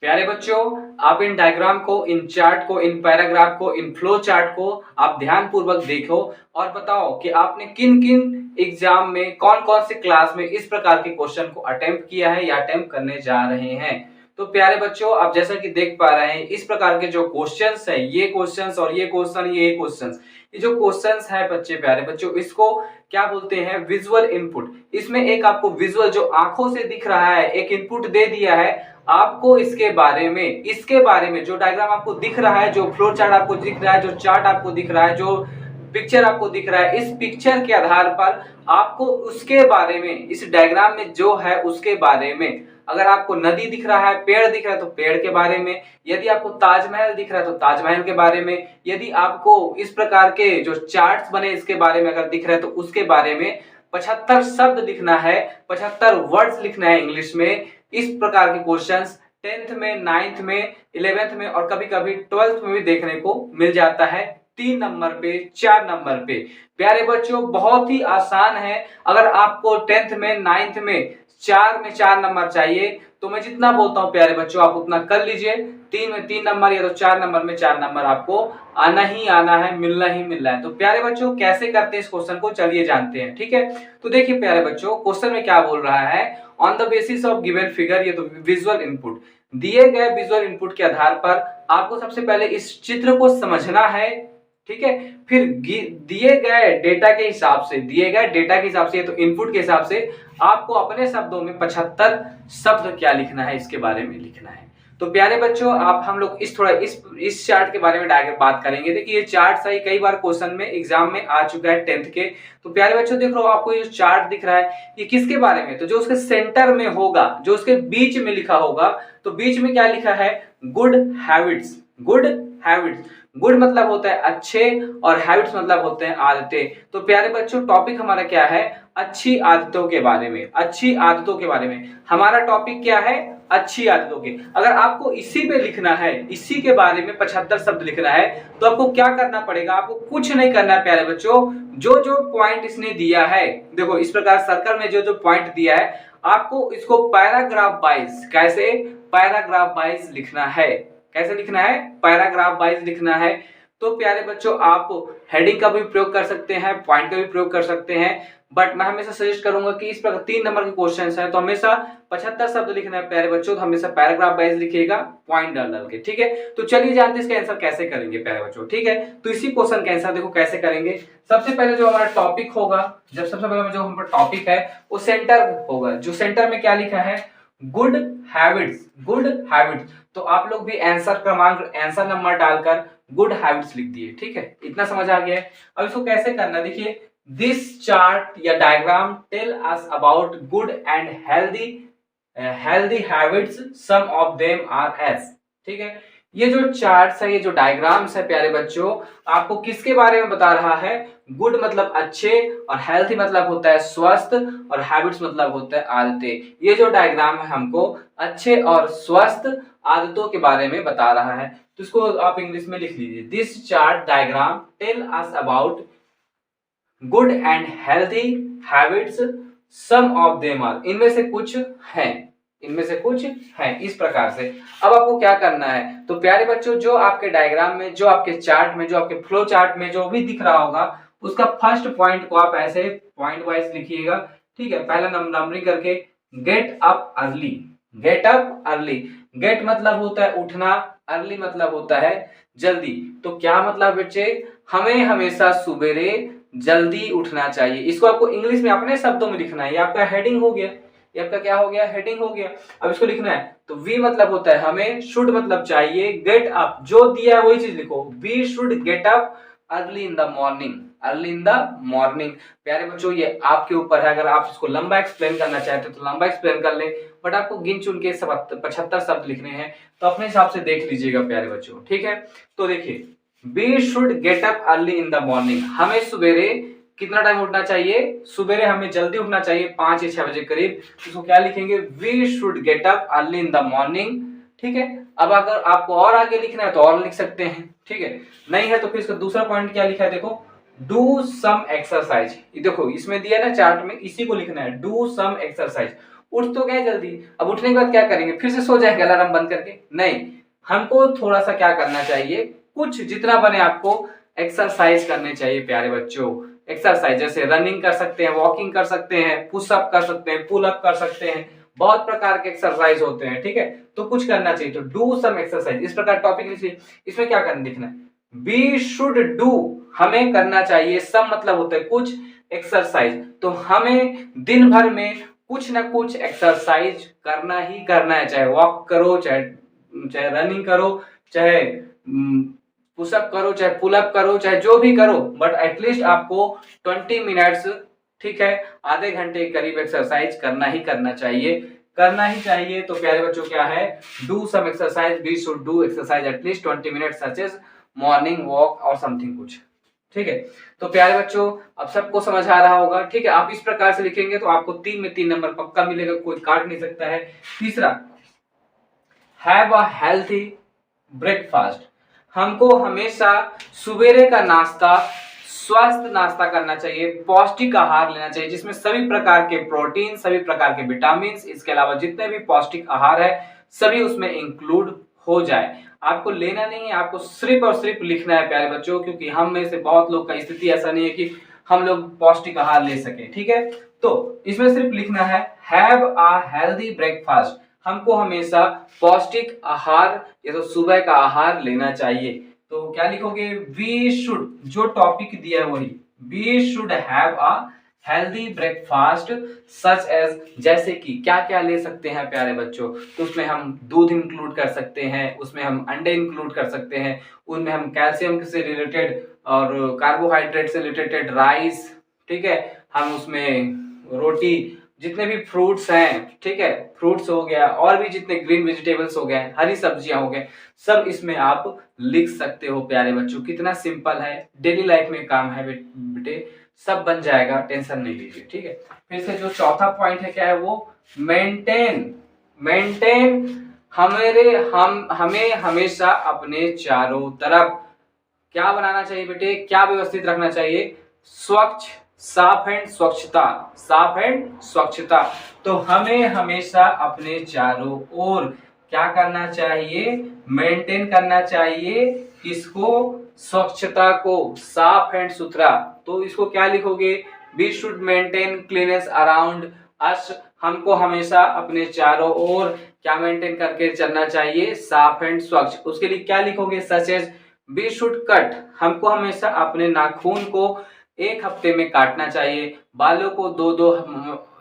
प्यारे बच्चों, आप इन डायग्राम को, इन चार्ट को, इन पैराग्राफ को, इन फ्लो चार्ट को आप ध्यान पूर्वक देखो और बताओ कि आपने किन किन एग्जाम में, कौन कौन से क्लास में इस प्रकार के क्वेश्चन को अटेम्प्ट किया है या अटेम्प्ट करने जा रहे हैं। तो प्यारे बच्चों, आप जैसा कि देख पा रहे हैं, इस प्रकार के जो क्वेश्चंस है, ये क्वेश्चंस और ये क्वेश्चन, ये क्वेश्चंस, ये जो क्वेश्चंस है बच्चे, प्यारे बच्चों, इसको क्या बोलते हैं? Visual input. इसमें एक आपको विजुअल, जो आंखों से दिख रहा है, एक इनपुट दे दिया है आपको इसके बारे में जो डायग्राम आपको दिख रहा है, जो फ्लो चार्ट आपको दिख रहा है, जो चार्ट आपको दिख रहा है, जो पिक्चर आपको दिख रहा है, इस पिक्चर के आधार पर आपको उसके बारे में, इस डायग्राम में जो है उसके बारे में, अगर आपको नदी दिख रहा है, पेड़ दिख रहा है तो पेड़ के बारे में, यदि आपको ताजमहल दिख रहा है तो ताजमहल के बारे में, यदि आपको इस प्रकार के जो चार्ट्स बने इसके बारे में अगर दिख रहा है तो उसके बारे में 75 शब्द लिखना है, 75 वर्ड्स लिखना है इंग्लिश में। इस प्रकार के क्वेश्चंस 10th में, 9th में, 11th में और कभी कभी 12th में भी देखने को मिल जाता है, 3 नंबर पे, 4 नंबर पे। प्यारे बच्चों, बहुत ही आसान है। अगर आपको 10th में, 9th में 4 नंबर चाहिए तो मैं जितना बोलता हूं प्यारे बच्चों आप उतना कर लीजिए। 3 में 3 नंबर या तो 4 नंबर में 4 नंबर आपको आना ही आना है, मिलना ही मिलना है। तो प्यारे बच्चों, कैसे करते हैं इस क्वेश्चन को, चलिए जानते हैं। ठीक है, तो देखिए प्यारे बच्चों, क्वेश्चन में क्या बोल रहा है? On the basis of given figure, ये तो विजुअल इनपुट, दिए गए विजुअल इनपुट के आधार पर आपको सबसे पहले इस चित्र को समझना है। ठीक है, फिर दिए गए डेटा के हिसाब से, ये तो इनपुट के हिसाब से आपको अपने शब्दों में 75 शब्द क्या लिखना है, इसके बारे में लिखना है। तो प्यारे बच्चों, आप हम लोग इस चार्ट के बारे में डायरेक्ट बात करेंगे। देखिए ये चार्ट सही कई बार क्वेश्चन में, एग्जाम में आ चुका है 10th के। तो प्यारे बच्चों देख लो, आपको ये चार्ट दिख रहा है, ये किसके बारे में? तो जो उसके सेंटर में होगा, जो उसके बीच में लिखा होगा, तो बीच में क्या लिखा है? Good habits. Good habits, good मतलब होता है अच्छे और हैबिट्स मतलब होते हैं आदतें। तो प्यारे बच्चों, टॉपिक हमारा क्या है? अच्छी आदतों के बारे में। अच्छी आदतों के बारे में हमारा टॉपिक क्या है? अच्छी आदतों के। अगर आपको इसी पे लिखना है, इसी के बारे में 75 शब्द लिखना है, तो आपको क्या करना पड़ेगा? आपको कुछ नहीं करना है प्यारे बच्चों। जो जो पॉइंट इसने दिया है, देखो इस प्रकार सर्कल में जो जो पॉइंट दिया है, आपको इसको पैराग्राफ वाइज, कैसे? पैराग्राफ वाइज लिखना है। कैसे लिखना है? पैराग्राफ वाइज लिखना है। तो प्यारे बच्चों, आप हेडिंग का भी प्रयोग कर सकते हैं, पॉइंट का भी प्रयोग कर सकते हैं, बट मैं हमेशा सजेस्ट करूंगा कि इस प्रकार 3 नंबर के क्वेश्चन है तो हमेशा 75 शब्द लिखना है प्यारे बच्चों, तो हमेशा पैराग्राफ वाइज लिखिएगा, पॉइंट डाल डाल के। ठीक है, तो चलिए जानते हैं इसका आंसर कैसे करेंगे प्यारे बच्चों। ठीक है, तो इसी क्वेश्चन का आंसर देखो कैसे करेंगे। सबसे पहले जो हमारा टॉपिक होगा, सबसे पहले जो हमारा टॉपिक है वो सेंटर होगा। जो सेंटर में क्या लिखा है? Good habits. गुड हैबिट्स, तो आप लोग भी आंसर नंबर डालकर गुड हैबिट्स लिख दिए। ठीक है, इतना समझ आ गया है। अब इसको कैसे करना, देखिए, दिस चार्ट या diagram tell us about good and healthy habits, some of them are as. ठीक है, ये जो चार्ट्स है, ये जो डायग्राम्स है प्यारे बच्चों, आपको किसके बारे में बता रहा है? गुड मतलब अच्छे, और हेल्थी मतलब होता है स्वस्थ, और हैबिट्स मतलब होता है आदतें। ये जो डायग्राम है हमको अच्छे और स्वस्थ आदतों के बारे में बता रहा है। तो इसको आप इंग्लिश में लिख लीजिए, this chart diagram tell us about good and healthy habits, some of them are, इनमें से कुछ हैं, इनमें से कुछ हैं, इस प्रकार से। अब आपको क्या करना है? तो प्यारे बच्चों, जो आपके डायग्राम में, जो आपके चार्ट में, जो आपके फ्लो चार्ट में जो भी दिख रहा होगा, उसका फर्स्ट पॉइंट को आप ऐसे पॉइंट वाइज लिखिएगा। ठीक है, पहला नंबरिंग करके, get up early. Get up early, get मतलब होता है उठना, अर्ली मतलब होता है जल्दी। तो क्या मतलब बच्चे? हमें हमेशा सुबेरे जल्दी उठना चाहिए। इसको आपको इंग्लिश में अपने शब्दों में लिखना है। ये आपका हेडिंग हो गया, ये आपका क्या हो गया? हेडिंग हो गया। अब इसको लिखना है, तो वी मतलब होता है हमें, शुड मतलब चाहिए, गेट अप जो दिया है वही चीज लिखो, we should get up early in the morning. Early in the morning. प्यारे बच्चों, ये आपके ऊपर है, अगर आप इसको लंबा एक्सप्लेन करना चाहते हो तो लंबा एक्सप्लेन कर ले, बट आपको गिन चुन के 75 शब्द लिखने हैं, तो अपने हिसाब से देख लीजिएगा प्यारे बच्चों। ठीक है, तो देखिए, we should get up early in the morning, हमें सुबेरे कितना टाइम उठना चाहिए? सुबेरे हमें जल्दी उठना चाहिए, 5 या 6 बजे करीब। इसको क्या लिखेंगे? We should get up early in the morning. ठीक है, अब अगर आपको और आगे लिखना है तो और लिख सकते हैं। ठीक है, नहीं है तो फिर इसका दूसरा पॉइंट क्या लिखा है? देखो, डू सम एक्सरसाइज। देखो इसमें दिया ना चार्ट में, इसी को लिखना है, डू सम एक्सरसाइज। उठ तो गए जल्दी, अब उठने के बाद क्या करेंगे, फिर से सो जाएंगे अलार्म बंद करके? नहीं, हमको थोड़ा सा क्या करना चाहिए, कुछ जितना बने आपको एक्सरसाइज करने चाहिए प्यारे बच्चों। एक्सरसाइज जैसे रनिंग कर सकते हैं, वॉकिंग कर सकते हैं, पुशअप कर सकते हैं, पुल अप कर सकते हैं, बहुत प्रकार के एक्सरसाइज होते हैं, ठीक है। तो कुछ करना चाहिए, तो डू सम एक्सरसाइज, इस प्रकार टॉपिक लिखिए। इसमें क्या करना लिखना है, वी शुड डू, हमें करना चाहिए, सम मतलब होता है कुछ, एक्सरसाइज, तो हमें दिन भर में कुछ ना कुछ एक्सरसाइज करना ही करना है, चाहे वॉक करो, चाहे चाहे रनिंग करो, चाहे पुशअप करो, चाहे पुलअप करो, चाहे जो भी करो, बट एटलीस्ट आपको 20 मिनट्स, ठीक है, आधे घंटे के करीब एक्सरसाइज करना ही करना चाहिए, करना ही चाहिए। तो प्यारे बच्चों क्या है, do some exercise, we should do exercise at least 20 minutes such as morning walk और समथिंग कुछ, ठीक है। तो प्यारे बच्चों अब सबको समझ आ रहा होगा, ठीक है। आप इस प्रकार से लिखेंगे तो आपको 3 में 3 नंबर पक्का मिलेगा, कोई काट नहीं सकता है। तीसरा, हैव अ हेल्थी ब्रेकफास्ट, हमको हमेशा सुबेरे का नाश्ता स्वस्थ नाश्ता करना चाहिए, पौष्टिक आहार लेना चाहिए, जिसमें सभी प्रकार के प्रोटीन, सभी प्रकार के विटामिन, इसके अलावा जितने भी पौष्टिक आहार है सभी उसमें इंक्लूड हो जाए। आपको लेना नहीं है, आपको सिर्फ और सिर्फ लिखना है प्यारे बच्चों, क्योंकि हम में से बहुत लोग का स्थिति ऐसा नहीं है कि हम लोग पौष्टिक आहार ले सके, ठीक है। तो इसमें सिर्फ लिखना है हैव अ हेल्दी ब्रेकफास्ट, हमको हमेशा पौष्टिक आहार या तो सुबह का आहार लेना चाहिए। तो क्या लिखोगे, वी शुड, जो टॉपिक दिया है वही, we should have a healthy breakfast such as, जैसे कि क्या क्या ले सकते हैं प्यारे बच्चों, तो उसमें हम दूध इंक्लूड कर सकते हैं, उसमें हम अंडे इंक्लूड कर सकते हैं, उनमें हम कैल्शियम से रिलेटेड और कार्बोहाइड्रेट से रिलेटेड राइस, ठीक है, हम उसमें रोटी, जितने भी फ्रूट्स हैं, ठीक है, फ्रूट्स हो गया और भी जितने ग्रीन वेजिटेबल्स हो गए, हरी सब्जियां हो गए, सब इसमें आप लिख सकते हो प्यारे बच्चों। कितना सिंपल है, डेली लाइफ में काम है बेटे, सब बन जाएगा, टेंशन नहीं लीजिए, ठीक है। फिर से जो चौथा पॉइंट है क्या है वो, मेंटेन, मेंटेन, हमें हमेशा अपने चारों तरफ क्या बनाना चाहिए बेटे, क्या व्यवस्थित रखना चाहिए, स्वच्छ, साफ एंड स्वच्छता, साफ एंड स्वच्छता। तो हमें हमेशा अपने चारों ओर क्या करना चाहिए, मेंटेन करना चाहिए, किसको, स्वच्छता को, साफ एंड सुथरा। तो इसको क्या लिखोगे, we should maintain cleanness around us, हमको हमेशा अपने चारों ओर क्या मेंटेन करके चलना चाहिए, साफ एंड स्वच्छ। उसके लिए क्या लिखोगे, such as we should cut, हमको हमेशा अपने नाखून को 1 हफ्ते में काटना चाहिए, बालों को 2-2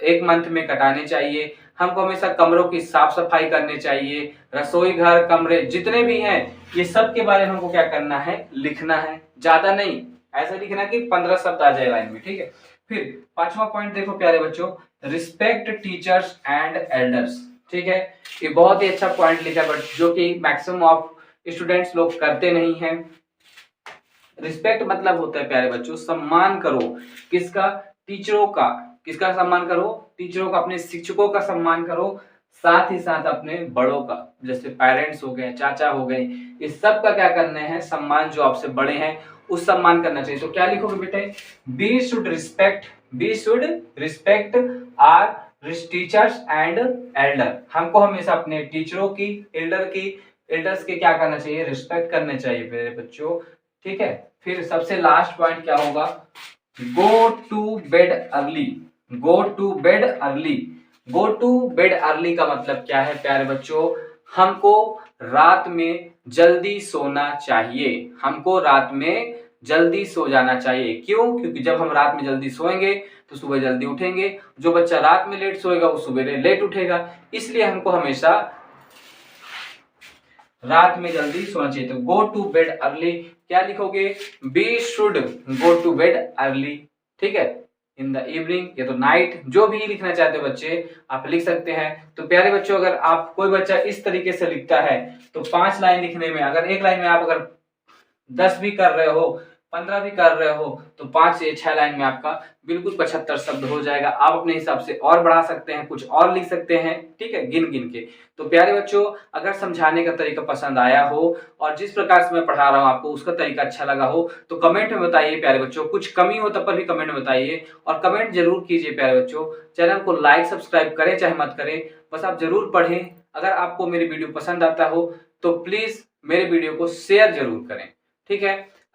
1 मंथ में कटाने चाहिए, हमको हमेशा कमरों की साफ सफाई करनी चाहिए, रसोई घर, कमरे जितने भी हैं ये सब के बारे में हमको क्या करना है, लिखना है, ज्यादा नहीं, ऐसा लिखना कि 15 शब्द आ जाए लाइन में, ठीक है। फिर 5वां पॉइंट देखो प्यारे बच्चों, रिस्पेक्ट टीचर्स एंड एल्डर्स, ठीक है। ये बहुत ही अच्छा पॉइंट लिखा है, बट जो कि मैक्सिमम ऑफ स्टूडेंट्स लोग करते नहीं हैं। रिस्पेक्ट मतलब होता है प्यारे बच्चों, सम्मान करो, किसका, टीचरों का, किसका सम्मान करो, टीचरों का, अपने शिक्षकों का सम्मान करो, साथ ही साथ अपने बड़ों का, जैसे पेरेंट्स हो गए, चाचा हो गए, इस सब का क्या करना है, सम्मान, जो आपसे बड़े हैं उस सम्मान करना चाहिए। तो क्या लिखोगे बेटे, we should respect, we should respect our teachers and elder, हमको हमेशा अपने टीचरों की, एल्डर्स के क्या करना चाहिए, रिस्पेक्ट करने चाहिए मेरे बच्चों, ठीक है। फिर सबसे लास्ट पॉइंट क्या होगा, go to bed early, go to bed early, go to bed early का मतलब क्या है प्यारे बच्चों, हमको रात में जल्दी सोना चाहिए, हमको रात में जल्दी सो जाना चाहिए। क्यों, क्योंकि जब हम रात में जल्दी सोएंगे तो सुबह जल्दी उठेंगे, जो बच्चा रात में लेट सोएगा वो सुबह लेट उठेगा, इसलिए हमको हमेशा रात में जल्दी सोना चाहिए। तो गो टू बेड अर्ली क्या लिखोगे, we should go to bed early, ठीक है, इन द इवनिंग या तो नाइट, जो भी लिखना चाहते हो बच्चे आप लिख सकते हैं। तो प्यारे बच्चों अगर आप, कोई बच्चा इस तरीके से लिखता है तो 5 लाइन लिखने में, अगर 1 लाइन में आप अगर 10 भी कर रहे हो 15 भी कर रहे हो तो 5 से 6 लाइन में आपका बिल्कुल 75 शब्द हो जाएगा। आप अपने हिसाब से और बढ़ा सकते हैं, कुछ और लिख सकते हैं, ठीक है, गिन-गिन के। तो प्यारे बच्चों, अगर समझाने का तरीका पसंद आया हो और जिस प्रकार से मैं पढ़ा रहा हूँ आपको उसका तरीका अच्छा लगा हो तो कमेंट में बताइए प्यारे बच्चों। कुछ कमी हो तब पर भी कमेंट में बताइए और कमेंट जरूर कीजिए प्यारे बच्चों। चैनल को लाइक सब्सक्राइब करें चाहे मत करें, बस आप जरूर पढ़ें। अगर आपको मेरी वीडियो पसंद आता हो तो प्लीज मेरे वीडियो को शेयर जरूर करें, ठीक है।